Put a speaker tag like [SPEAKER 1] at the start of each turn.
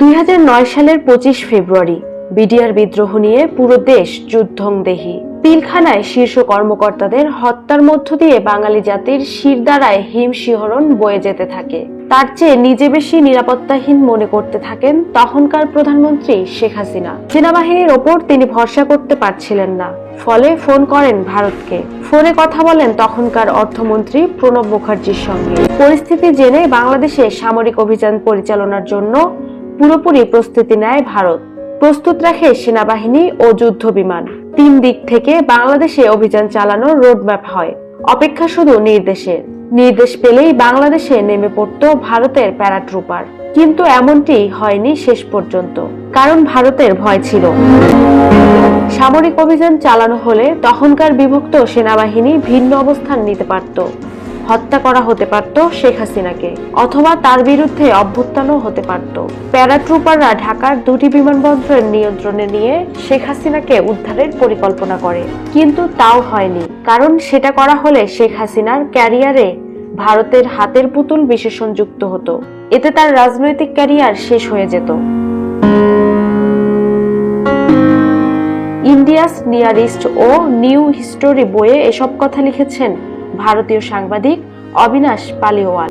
[SPEAKER 1] 2009 সালের 25 ফেব্রুয়ারি বিডিআর বিদ্রোহ নিয়ে পুরো দেশ যুদ্ধংদেহী। পিলখানায় শীর্ষ কর্মকর্তাদের হত্যার মধ্য দিয়ে বাঙালি জাতির শিরদাঁড়ায় হিমশিহরণ বয়ে যেতে থাকে। তার চেয়ে নিজে বেশি নিরাপত্তাহীন মনে করতে থাকেন তখনকার প্রধানমন্ত্রী শেখ হাসিনা। সেনাবাহিনীর ওপর তিনি ভরসা করতে পারছিলেন না, ফলে ফোন করেন ভারতকে। ফোনে কথা বলেন তখনকার অর্থমন্ত্রী প্রণব মুখার্জির সঙ্গে। পরিস্থিতি জেনে বাংলাদেশে সামরিক অভিযান পরিচালনার জন্য পুরোপুরি প্রস্তুতি নেয় ভারত। প্রস্তুত রাখে সেনাবাহিনী ও যুদ্ধ বিমান। 3 দিক থেকে বাংলাদেশে অভিযান চালানোর রোডম্যাপ হয়। অপেক্ষা শুধু নির্দেশের। নির্দেশ পেলেই বাংলাদেশে নেমে পড়ত ভারতের প্যারাট্রুপার। কিন্তু এমনটি হয়নি শেষ পর্যন্ত, কারণ ভারতের ভয় ছিল। সামরিক অভিযান চালানো হলে তখনকার বিভক্ত সেনাবাহিনী ভিন্ন অবস্থান নিতে পারত। হত্যা করা হতে পারত শেখ হাসিনাকে, অথবা তার বিরুদ্ধে অভ্যুত্থানও হতে পারত। প্যারাট্রুপাররা ঢাকার 2টি বিমানবন্দরের নিয়ন্ত্রণে নিয়ে শেখ হাসিনাকে উদ্ধারের পরিকল্পনা করে, কিন্তু তাও হয়নি। কারণ সেটা করা হলে শেখ হাসিনার ক্যারিয়ারে ভারতের হাতের পুতুল বিশেষণ যুক্ত হতো। এতে তার রাজনৈতিক ক্যারিয়ার শেষ হয়ে যেত। ইন্ডিয়াস নিয়ারেস্ট ও নিউ হিস্টোরি বইয়ে এসব কথা লিখেছেন ভারতীয় সাংবাদিক অবিনাশ পালিওয়াল।